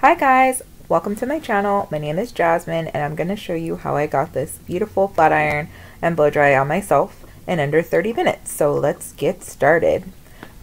Hi guys, welcome to my channel. My name is Jasmine and I'm going to show you how I got this beautiful flat iron and blow dry on myself in under 30 minutes. So let's get started.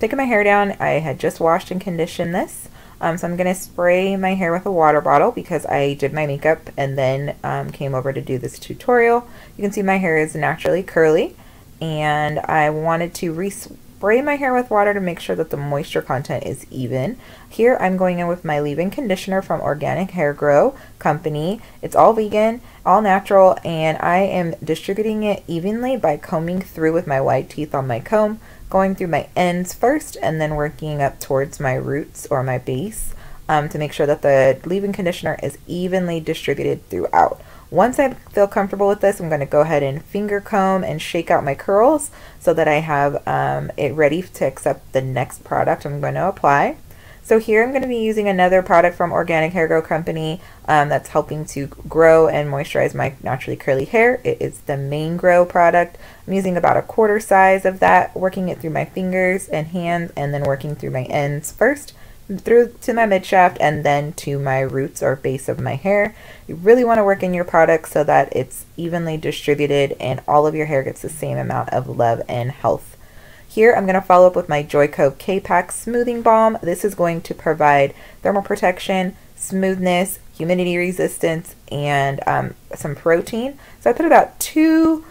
Taking my hair down, I had just washed and conditioned this. So I'm going to spray my hair with a water bottle because I did my makeup and then came over to do this tutorial. You can see my hair is naturally curly and I wanted to spray my hair with water to make sure that the moisture content is even. Here I'm going in with my leave-in conditioner from Organic Hair Grow Company. It's all vegan, all natural, and I am distributing it evenly by combing through with my wide teeth on my comb, going through my ends first and then working up towards my roots or my base to make sure that the leave-in conditioner is evenly distributed throughout. Once I feel comfortable with this, I'm going to go ahead and finger comb and shake out my curls so that I have it ready to accept the next product I'm going to apply. So here I'm going to be using another product from Organic Hair Grow Company that's helping to grow and moisturize my naturally curly hair. It is the Main Grow product. I'm using about a quarter size of that, working it through my fingers and hands and then working through my ends first, through to my mid shaft and then to my roots or base of my hair. You really want to work in your product so that it's evenly distributed and all of your hair gets the same amount of love and health. Here I'm going to follow up with my Joico K-Pack Smoothing Balm. This is going to provide thermal protection, smoothness, humidity resistance, and some protein. So I put about two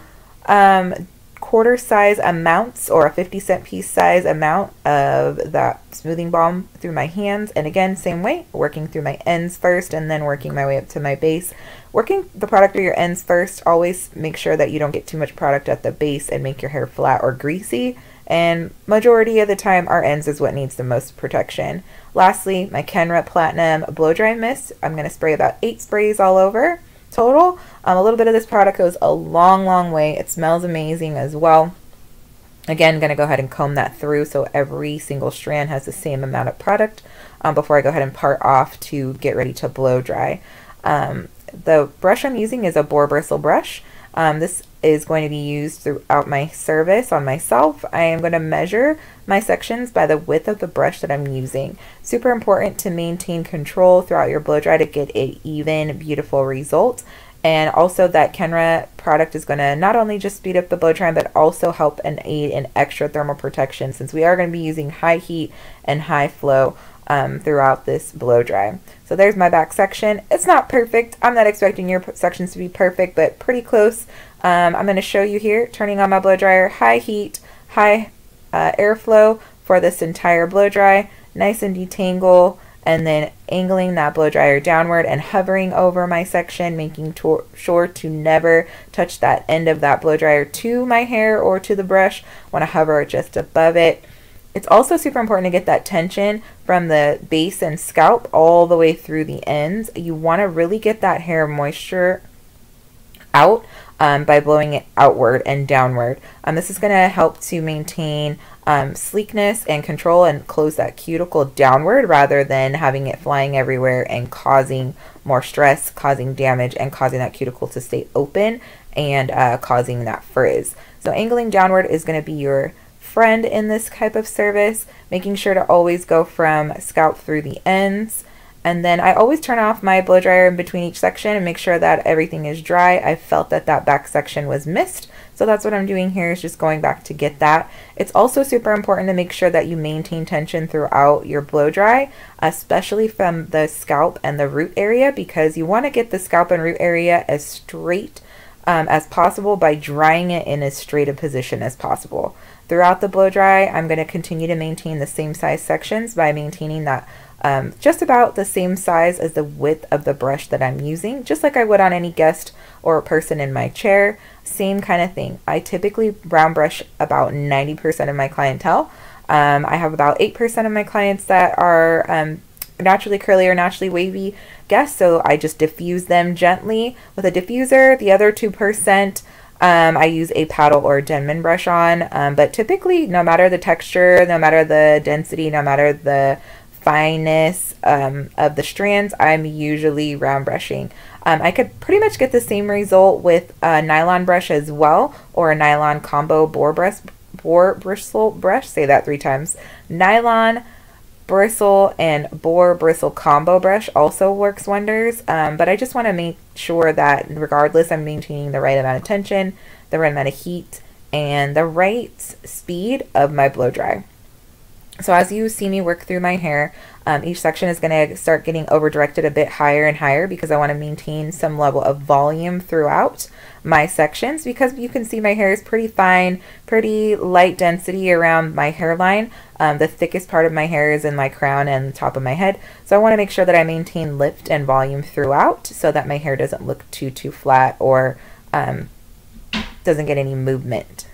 quarter size amounts or a 50-cent piece size amount of that smoothing balm through my hands, and again same way, working through my ends first and then working my way up to my base. Working the product through your ends first, always make sure that you don't get too much product at the base and make your hair flat or greasy, and majority of the time our ends is what needs the most protection. Lastly, my Kenra Platinum Blow Dry Mist. I'm going to spray about 8 sprays all over total. A little bit of this product goes a long way. It smells amazing as well. Again, I'm going to go ahead and comb that through so every single strand has the same amount of product before I go ahead and part off to get ready to blow dry. The brush I'm using is a boar bristle brush. This is going to be used throughout my service on myself. I am going to measure my sections by the width of the brush that I'm using. Super important to maintain control throughout your blow dry to get an even, beautiful result. And also that Kenra product is going to not only just speed up the blow dry, but also help and aid in extra thermal protection since we are going to be using high heat and high flow throughout this blow dry. So there's my back section. It's not perfect. I'm not expecting your sections to be perfect, but pretty close. I'm going to show you here, turning on my blow dryer, high heat, high airflow for this entire blow dry, nice and detangle, and then angling that blow dryer downward and hovering over my section, making sure to never touch that end of that blow dryer to my hair or to the brush. Want to hover just above it. It's also super important to get that tension from the base and scalp all the way through the ends. You want to really get that hair moisture out by blowing it outward and downward. This is going to help to maintain sleekness and control and close that cuticle downward rather than having it flying everywhere and causing more stress, causing damage, and causing that cuticle to stay open and causing that frizz. So angling downward is going to be your friend in this type of service, making sure to always go from scalp through the ends. And then I always turn off my blow dryer in between each section and make sure that everything is dry. I felt that that back section was missed, so that's what I'm doing here, is just going back to get that. It's also super important to make sure that you maintain tension throughout your blow dry, especially from the scalp and the root area, because you want to get the scalp and root area as straight as possible by drying it in as straight a position as possible. Throughout the blow dry, I'm going to continue to maintain the same size sections by maintaining that just about the same size as the width of the brush that I'm using, just like I would on any guest or person in my chair. Same kind of thing. I typically round brush about 90% of my clientele. I have about 8% of my clients that are naturally curly or naturally wavy guests, so I just diffuse them gently with a diffuser. The other 2% I use a paddle or Denman brush on, but typically no matter the texture, no matter the density, no matter the fineness of the strands, I'm usually round brushing. I could pretty much get the same result with a nylon brush as well, or a nylon combo boar bristle brush, say that 3 times, nylon bristle and boar bristle combo brush also works wonders, but I just want to make sure that regardless I'm maintaining the right amount of tension, the right amount of heat, and the right speed of my blow dry. So as you see me work through my hair, each section is going to start getting over directed a bit higher and higher because I want to maintain some level of volume throughout my sections, because you can see my hair is pretty fine, pretty light density around my hairline. The thickest part of my hair is in my crown and the top of my head, so I want to make sure that I maintain lift and volume throughout so that my hair doesn't look too flat or doesn't get any movement.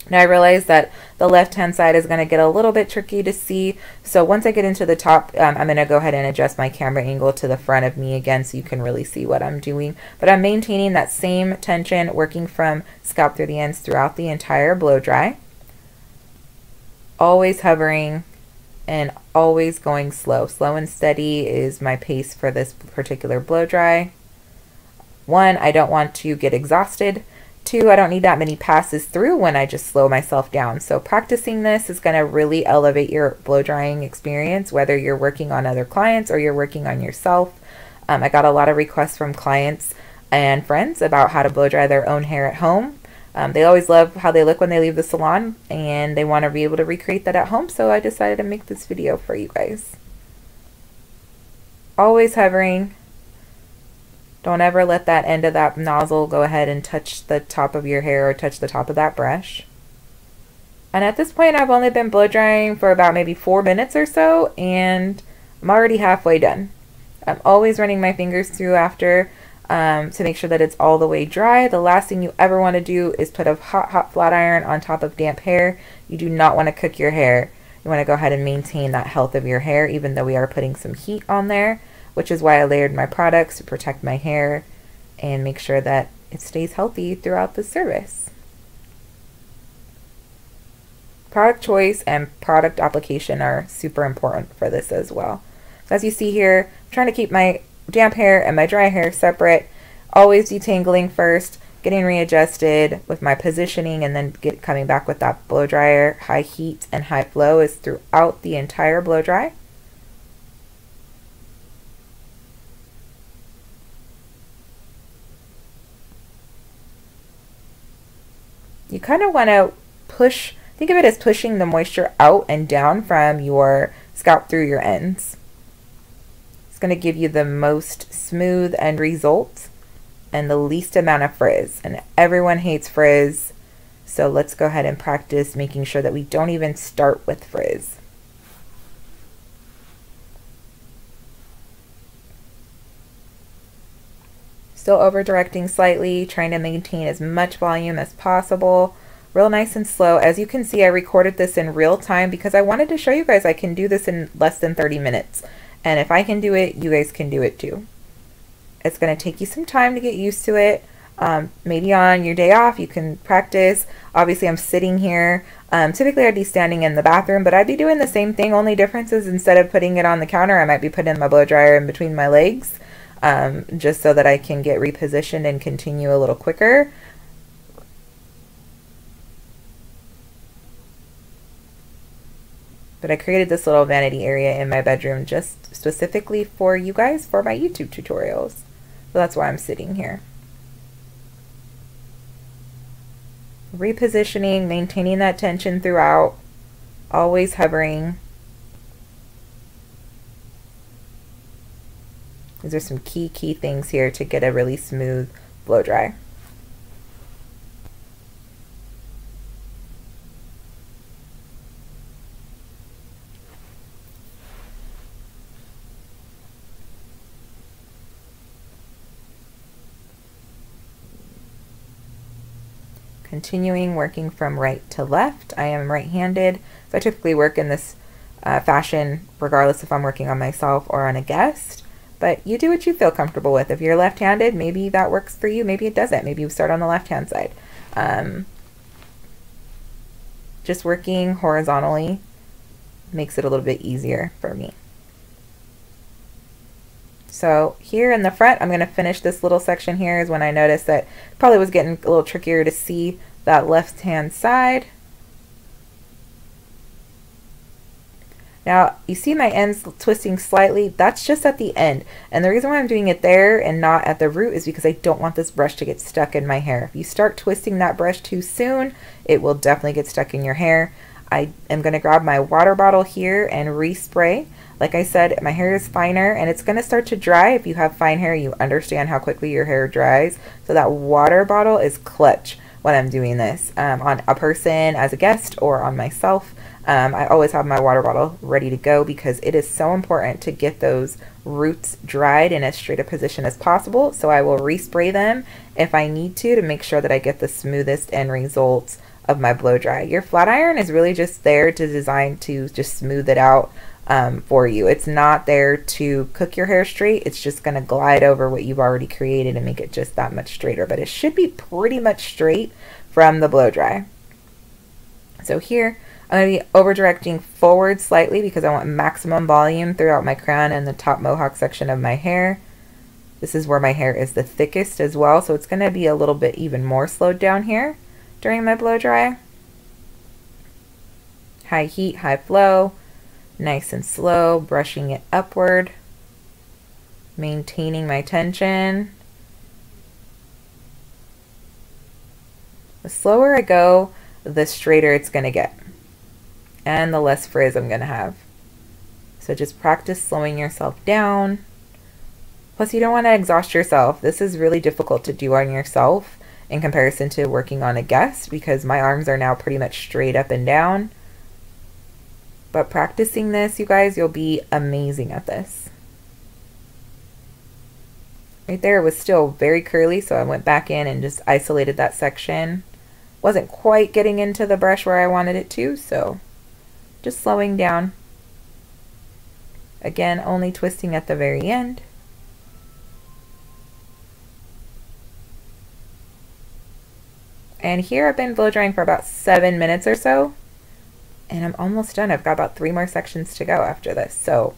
Now I realize that the left hand side is going to get a little bit tricky to see, so once I get into the top, I'm going to go ahead and adjust my camera angle to the front of me again so you can really see what I'm doing. But I'm maintaining that same tension, working from scalp through the ends throughout the entire blow dry. Always hovering and always going slow. Slow and steady is my pace for this particular blow dry. 1, I don't want to get exhausted. 2, I don't need that many passes through when I just slow myself down. So practicing this is going to really elevate your blow drying experience, whether you're working on other clients or you're working on yourself. I got a lot of requests from clients and friends about how to blow dry their own hair at home. They always love how they look when they leave the salon, and they want to be able to recreate that at home, so I decided to make this video for you guys. Always hovering. Don't ever let that end of that nozzle go ahead and touch the top of your hair or touch the top of that brush. And at this point, I've only been blow drying for about maybe 4 minutes or so, and I'm already halfway done. I'm always running my fingers through after to make sure that it's all the way dry. The last thing you ever want to do is put a hot flat iron on top of damp hair. You do not want to cook your hair. You want to go ahead and maintain that health of your hair, even though we are putting some heat on there, which is why I layered my products to protect my hair and make sure that it stays healthy throughout the service. Product choice and product application are super important for this as well. So as you see here, I'm trying to keep my damp hair and my dry hair separate, always detangling first, getting readjusted with my positioning, and then coming back with that blow dryer. High heat and high flow is throughout the entire blow dry. You kind of want to push, think of it as pushing the moisture out and down from your scalp through your ends. It's going to give you the most smooth end result and the least amount of frizz. And everyone hates frizz, so let's go ahead and practice making sure that we don't even start with frizz. Still over directing slightly, trying to maintain as much volume as possible. Real nice and slow. As you can see, I recorded this in real time because I wanted to show you guys I can do this in less than 30 minutes. And if I can do it, you guys can do it too. It's going to take you some time to get used to it. Maybe on your day off you can practice. Obviously I'm sitting here. Typically I'd be standing in the bathroom, but I'd be doing the same thing. Only difference is instead of putting it on the counter, I might be putting my blow dryer in between my legs. Just so that I can get repositioned and continue a little quicker. But I created this little vanity area in my bedroom just specifically for you guys for my YouTube tutorials. So that's why I'm sitting here. Repositioning, maintaining that tension throughout, always hovering. These are some key things here to get a really smooth blow dry. Continuing working from right to left. I am right-handed, so I typically work in this fashion regardless if I'm working on myself or on a guest. But you do what you feel comfortable with. If you're left-handed, maybe that works for you, maybe it doesn't. Maybe you start on the left-hand side. Just working horizontally makes it a little bit easier for me. So here in the front, I'm going to finish this little section here is when I noticed that it probably was getting a little trickier to see that left-hand side. Now, you see my ends twisting slightly? That's just at the end. And the reason why I'm doing it there and not at the root is because I don't want this brush to get stuck in my hair. If you start twisting that brush too soon, it will definitely get stuck in your hair. I am going to grab my water bottle here and respray. Like I said, my hair is finer and it's going to start to dry. If you have fine hair, you understand how quickly your hair dries. So that water bottle is clutch when I'm doing this on a person as a guest or on myself. I always have my water bottle ready to go because it is so important to get those roots dried in as straight a position as possible. So I will respray them if I need to make sure that I get the smoothest end results of my blow dry. Your flat iron is really just there to design to just smooth it out for you. It's not there to cook your hair straight. It's just going to glide over what you've already created and make it just that much straighter. But it should be pretty much straight from the blow dry. So here, I'm going to be over directing forward slightly because I want maximum volume throughout my crown and the top mohawk section of my hair. This is where my hair is the thickest as well, so it's going to be a little bit even more slowed down here during my blow dry. High heat, high flow, nice and slow, brushing it upward, maintaining my tension. The slower I go, the straighter it's going to get, and the less frizz I'm going to have. So just practice slowing yourself down. Plus, you don't want to exhaust yourself. This is really difficult to do on yourself in comparison to working on a guest because my arms are now pretty much straight up and down. But practicing this, you guys, you'll be amazing at this. Right there, it was still very curly, so I went back in and just isolated that section. Wasn't quite getting into the brush where I wanted it to, so just slowing down. Again, only twisting at the very end. And here I've been blow drying for about 7 minutes or so, and I'm almost done. I've got about 3 more sections to go after this, so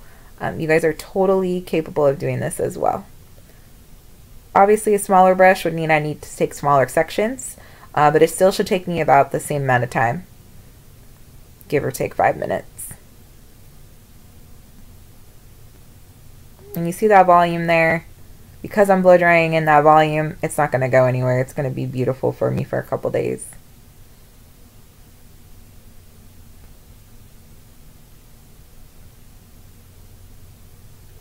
you guys are totally capable of doing this as well. Obviously, a smaller brush would mean I need to take smaller sections, but it still should take me about the same amount of time, give or take 5 minutes. And you see that volume there? Because I'm blow drying in that volume, it's not going to go anywhere. It's going to be beautiful for me for a couple days.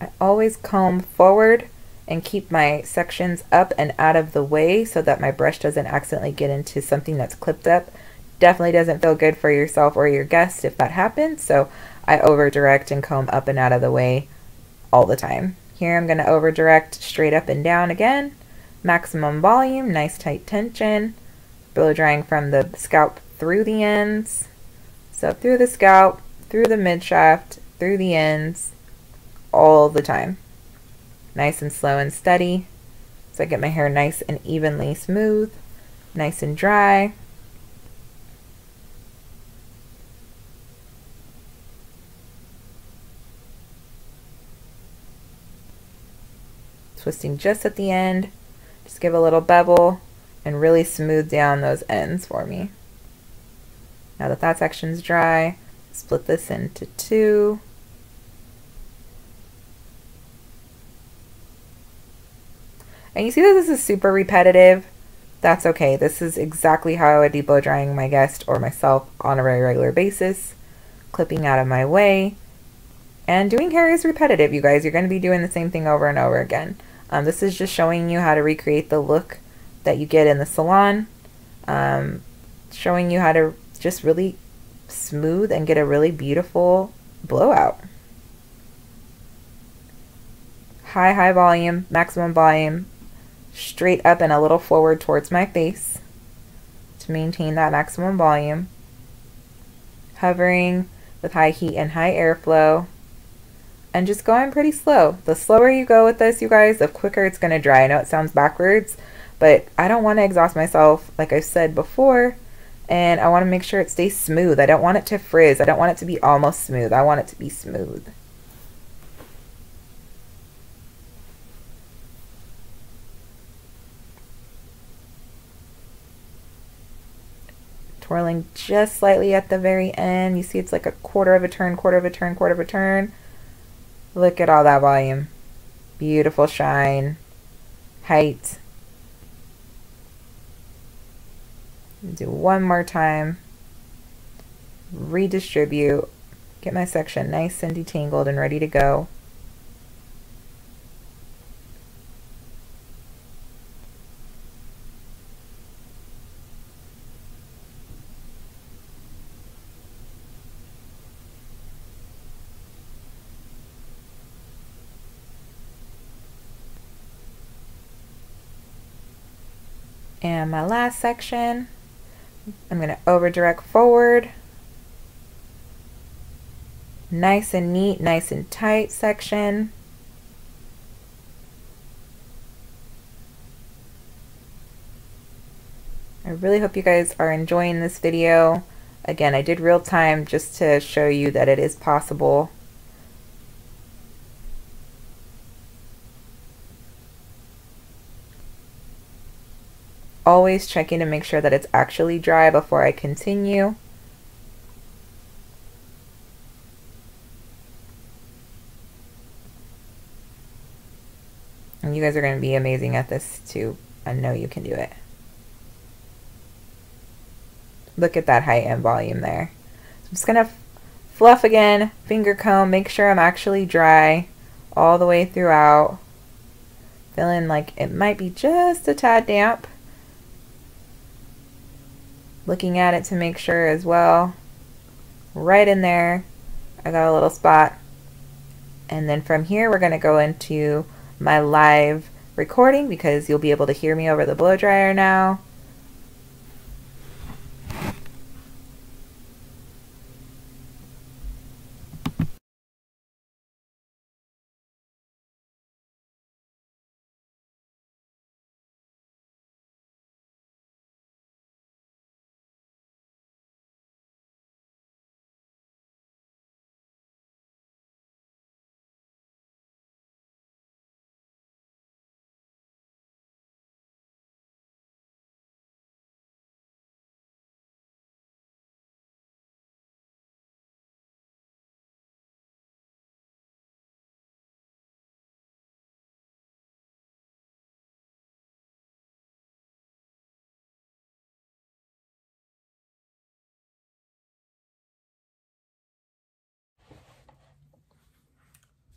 I always comb forward and keep my sections up and out of the way so that my brush doesn't accidentally get into something that's clipped up. Definitely doesn't feel good for yourself or your guest if that happens, so I over direct and comb up and out of the way all the time. Here I'm going to over direct straight up and down again, maximum volume, nice tight tension, blow drying from the scalp through the ends, so through the scalp, through the mid shaft, through the ends, all the time. Nice and slow and steady, so I get my hair nice and evenly smooth, nice and dry. Twisting just at the end, just give a little bevel and really smooth down those ends for me. Now that that section's dry, split this into 2. And you see that this is super repetitive. That's okay. This is exactly how I would be blow drying my guest or myself on a very regular basis. Clipping out of my way. And doing hair is repetitive, you guys. You're going to be doing the same thing over and over again. This is just showing you how to recreate the look that you get in the salon. Showing you how to just really smooth and get a really beautiful blowout. High volume, maximum volume, straight up and a little forward towards my face to maintain that maximum volume. Hovering with high heat and high airflow. And just going pretty slow. The slower you go with this, you guys, the quicker it's going to dry. I know it sounds backwards, but I don't want to exhaust myself, like I said before, and I want to make sure it stays smooth. I don't want it to frizz. I don't want it to be almost smooth. I want it to be smooth. Twirling just slightly at the very end. You see it's like a quarter of a turn, quarter of a turn, quarter of a turn. Look at all that volume. Beautiful shine, height. Do one more time. Redistribute. Get my section nice and detangled and ready to go. And my last section, I'm going to over direct forward. Nice and neat, nice and tight section. I really hope you guys are enjoying this video. Again, I did real time just to show you that it is possible. Always checking to make sure that it's actually dry before I continue. And you guys are going to be amazing at this too. I know you can do it. Look at that height and volume there. So I'm just going to fluff again, finger comb, make sure I'm actually dry all the way throughout. Feeling like it might be just a tad damp. Looking at it to make sure as well. Right in there, I got a little spot. And then from here, we're going to go into my live recording because you'll be able to hear me over the blow dryer now.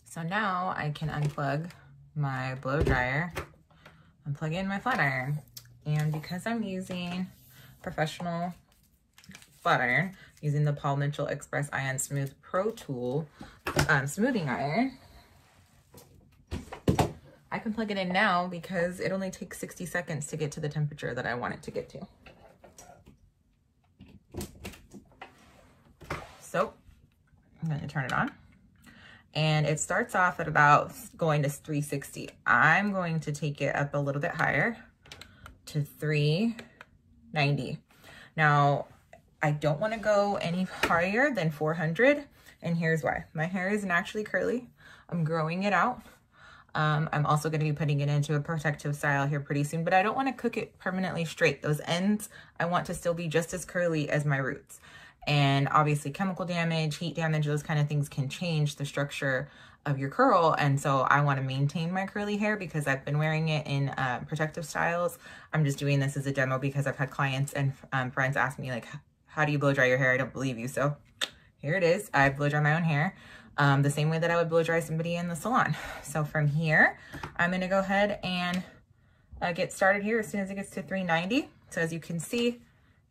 So now I can unplug my blow dryer and plug in my flat iron. And because I'm using professional flat iron, using the Paul Mitchell Express Ion Smooth Pro Tool smoothing iron, I can plug it in now because it only takes 60 seconds to get to the temperature that I want it to get to. So I'm going to turn it on. And it starts off at about going to 360. I'm going to take it up a little bit higher to 390. Now, I don't want to go any higher than 400, and here's why. My hair is naturally curly. I'm growing it out. I'm also going to be putting it into a protective style here pretty soon, but I don't want to cook it permanently straight. Those ends, I want to still be just as curly as my roots. And obviously chemical damage, heat damage, those kind of things can change the structure of your curl. And so I want to maintain my curly hair because I've been wearing it in protective styles. I'm just doing this as a demo because I've had clients and friends ask me like, how do you blow dry your hair? I don't believe you. So here it is. I blow dry my own hair the same way that I would blow dry somebody in the salon. So from here, I'm going to go ahead and get started here as soon as it gets to 390. So as you can see,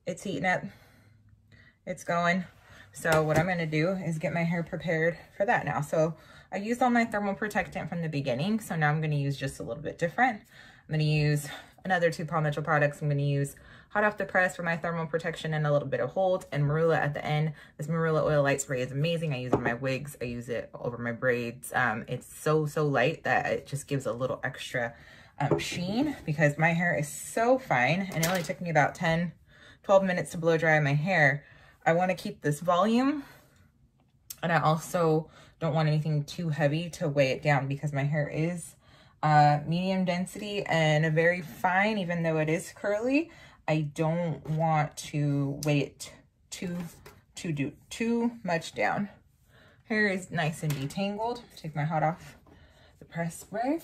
it's heating up. It's going. So what I'm going to do is get my hair prepared for that now. So I used all my thermal protectant from the beginning. So now I'm going to use just a little bit different. I'm going to use another 2 Paul Mitchell products. I'm going to use hot off the press for my thermal protection and a little bit of hold, and marula at the end. This marula oil light spray is amazing. I use it in my wigs. I use it over my braids. It's so light that it just gives a little extra sheen because my hair is so fine, and it only took me about 10-12 minutes to blow dry my hair. I want to keep this volume, and I also don't want anything too heavy to weigh it down because my hair is medium density and very fine, even though it is curly. I don't want to weigh it too much down. Hair is nice and detangled. Take my hat off. The press spray.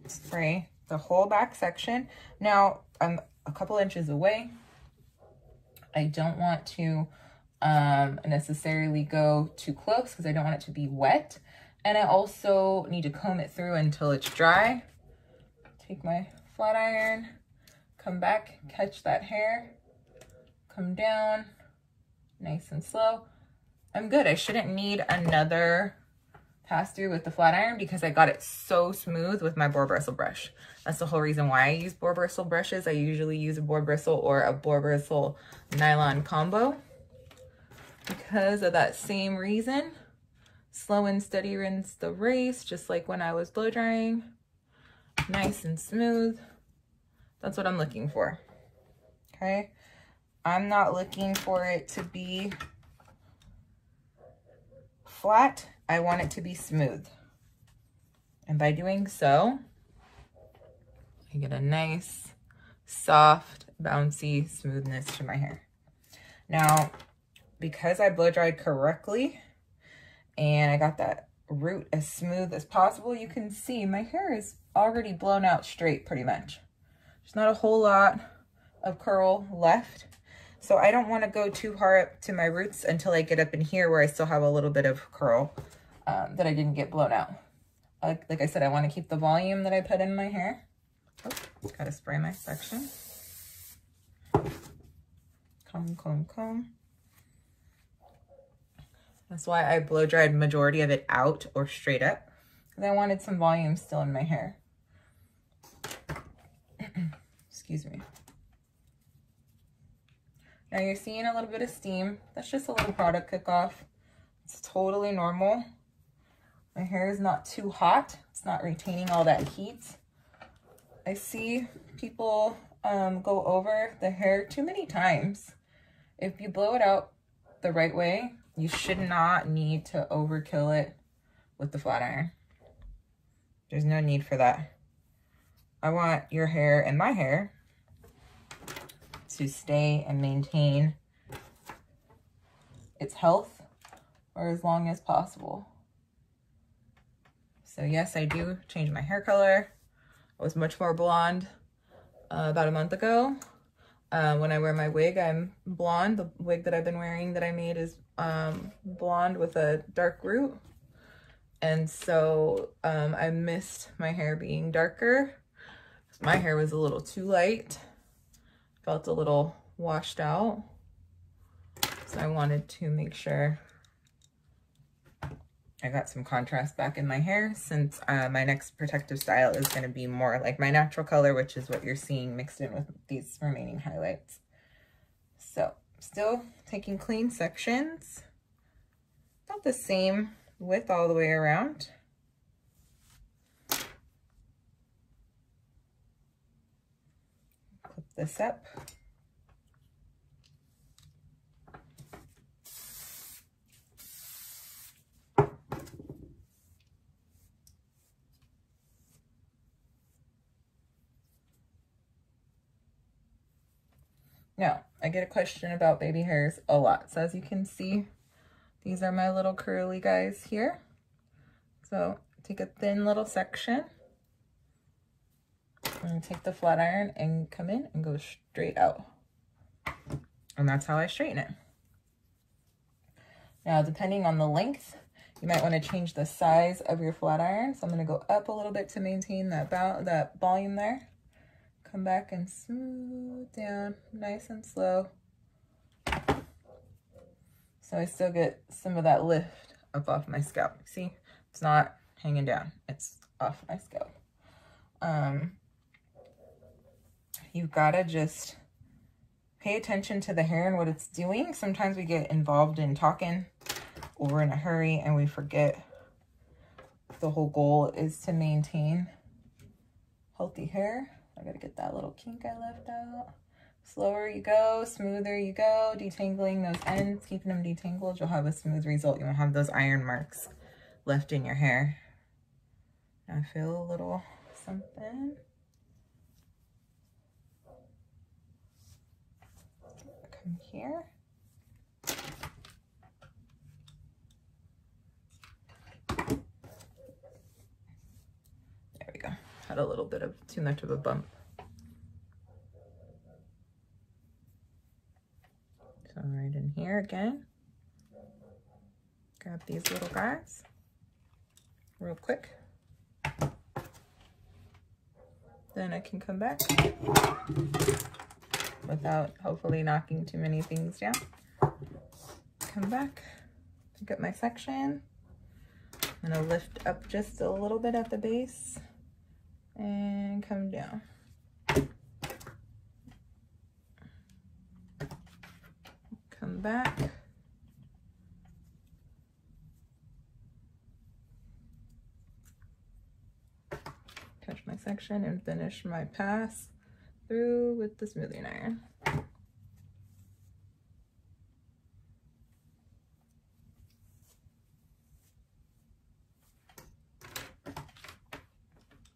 Spray the whole back section. Now I'm a couple inches away. I don't want to necessarily go too close because I don't want it to be wet. And I also need to comb it through until it's dry. Take my flat iron, come back, catch that hair, come down, nice and slow. I'm good. I shouldn't need another pass through with the flat iron because I got it so smooth with my boar bristle brush. That's the whole reason why I use boar bristle brushes. I usually use a boar bristle or a boar bristle nylon combo because of that same reason. Slow and steady rinse the race, just like when I was blow drying. Nice and smooth. That's what I'm looking for. Okay. I'm not looking for it to be flat. I want it to be smooth. And by doing so, I get a nice, soft, bouncy smoothness to my hair. Now, because I blow dried correctly and I got that root as smooth as possible, you can see my hair is already blown out straight pretty much. There's not a whole lot of curl left. So I don't want to go too hard up to my roots until I get up in here where I still have a little bit of curl that I didn't get blown out. Like I said, I want to keep the volume that I put in my hair. Oh, gotta spray my section. Comb, comb, comb. That's why I blow dried majority of it out or straight up, because I wanted some volume still in my hair. Excuse me. Now you're seeing a little bit of steam. That's just a little product kickoff. It's totally normal. My hair is not too hot. It's not retaining all that heat. I see people go over the hair too many times. If you blow it out the right way, you should not need to overkill it with the flat iron. There's no need for that. I want your hair and my hair to stay and maintain its health for as long as possible. So yes, I do change my hair color. I was much more blonde about a month ago. When I wear my wig, I'm blonde. The wig that I've been wearing that I made is blonde with a dark root. And so I missed my hair being darker. My hair was a little too light. Felt a little washed out. So I wanted to make sure I got some contrast back in my hair, since my next protective style is going to be more like my natural color, which is what you're seeing mixed in with these remaining highlights. So still taking clean sections, not the same width all the way around. Clip this up. Now, I get a question about baby hairs a lot. So as you can see, these are my little curly guys here. So take a thin little section and take the flat iron and come in and go straight out. And that's how I straighten it. Now, depending on the length, you might want to change the size of your flat iron. So I'm going to go up a little bit to maintain that volume there. Come back and smooth down, nice and slow. So I still get some of that lift up off my scalp. See, it's not hanging down, it's off my scalp. You've gotta just pay attention to the hair and what it's doing. Sometimes we get involved in talking or we're in a hurry and we forget the whole goal is to maintain healthy hair. I gotta get that little kink I left out. Slower you go, smoother you go, detangling those ends, keeping them detangled, you'll have a smooth result. You won't have those iron marks left in your hair. I feel a little something. come here. There we go. Had a little bit of too much of a bump. So right in here again. Grab these little guys real quick. Then I can come back without hopefully knocking too many things down. Come back, pick up my section. I'm gonna lift up just a little bit at the base and come down. Come back. Catch my section and finish my pass through with the smoothing iron.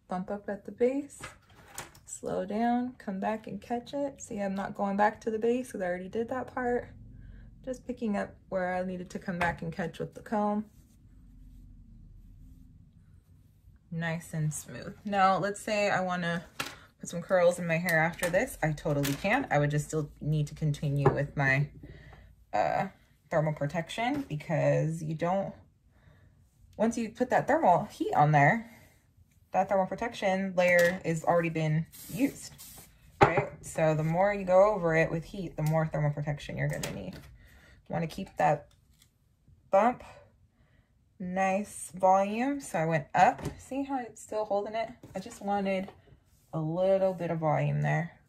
Bump up at the base, slow down, come back and catch it. See, I'm not going back to the base because I already did that part. Just picking up where I needed to come back and catch with the comb. Nice and smooth. Now, let's say I want to put some curls in my hair after this. I totally can. I would just still need to continue with my thermal protection, because you don't, once you put that thermal heat on there, that thermal protection layer is already been used, right? So the more you go over it with heat, the more thermal protection you're going to need. You want to keep that bump nice volume. So I went up. See how it's still holding it? I just wanted a little bit of volume there.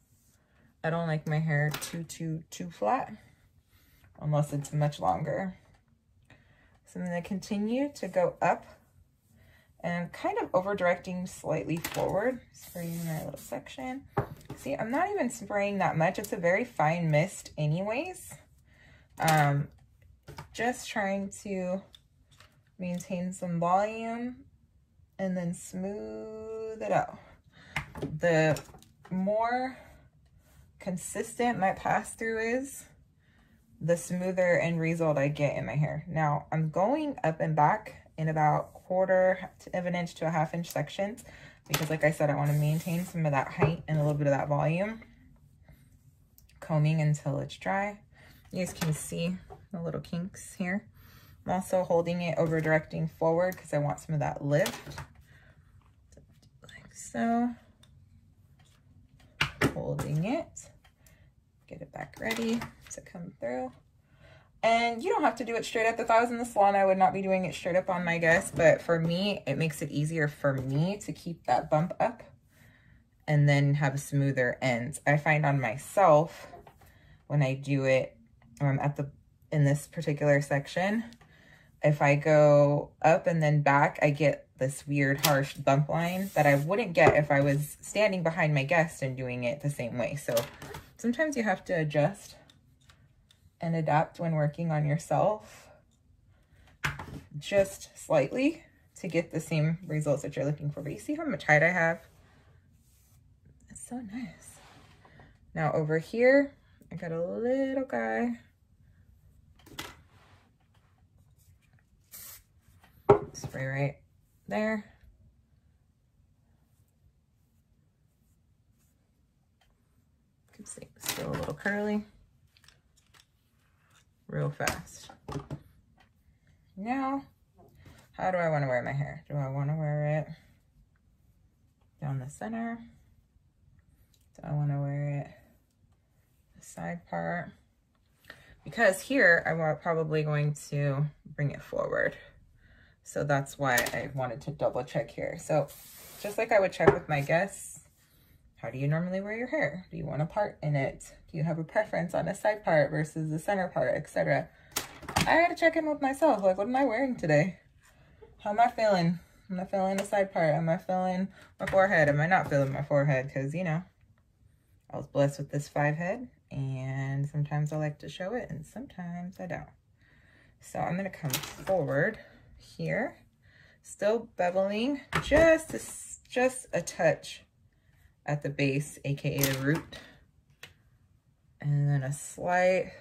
I don't like my hair too flat unless it's much longer. So I'm going to continue to go up and kind of over directing slightly forward, spraying my little section. See, I'm not even spraying that much. It's a very fine mist anyways. Just trying to maintain some volume and then smooth it out. The more consistent my pass through is, the smoother end result I get in my hair. Now I'm going up and back in about 1/4 of an inch to a 1/2 inch sections, because like I said, I want to maintain some of that height and a little bit of that volume. Combing until it's dry. You guys can see the little kinks here. I'm also holding it over directing forward because I want some of that lift. Like so. Holding it. Get it back ready to come through. And you don't have to do it straight up. If I was in the salon, I would not be doing it straight up on my guests. But for me, it makes it easier for me to keep that bump up and then have smoother ends. I find on myself, when I do it in this particular section, if I go up and then back, I get this weird harsh bump line that I wouldn't get if I was standing behind my guest and doing it the same way. So sometimes you have to adjust and adapt when working on yourself just slightly to get the same results that you're looking for. But you see how much height I have? It's so nice. Now over here, I got a little guy. Spray right there. You can see it's still a little curly. Real fast. Now, how do I want to wear my hair? Do I want to wear it down the center? Do I want to wear it the side part? Because here, I'm probably going to bring it forward. So that's why I wanted to double check here. So just like I would check with my guests, how do you normally wear your hair? Do you want a part in it? Do you have a preference on a side part versus the center part, etc.? I had to check in with myself. Like, what am I wearing today? How am I feeling? Am I feeling a side part? Am I feeling my forehead? Am I not feeling my forehead? Because, you know, I was blessed with this 5 head, and sometimes I like to show it and sometimes I don't. So I'm going to come forward here, still beveling just a touch at the base, aka the root. and then a slight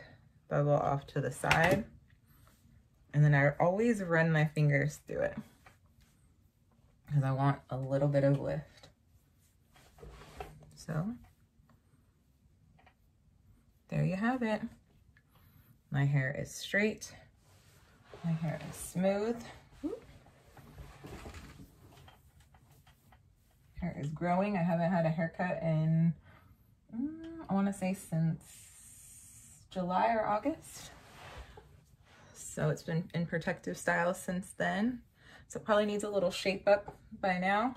bubble off to the side. And then I always run my fingers through it because I want a little bit of lift. So there you have it. My hair is straight. My hair is smooth. Hair is growing. I haven't had a haircut in, I want to say since July or August. So it's been in protective style since then. So it probably needs a little shape up by now.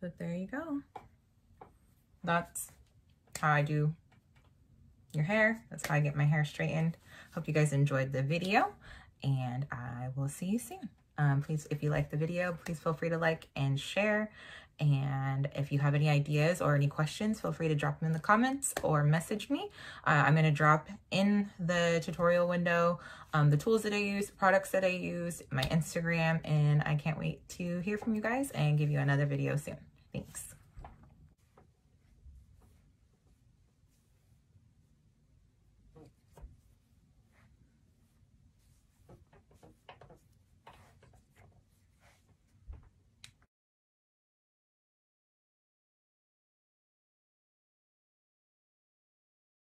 But there you go. That's how I do your hair. That's how I get my hair straightened. Hope you guys enjoyed the video, and I will see you soon. Please, if you like the video, please feel free to like and share. And if you have any ideas or any questions, feel free to drop them in the comments or message me. I'm going to drop in the tutorial window the tools that I use, products that I use, my Instagram, and I can't wait to hear from you guys and give you another video soon.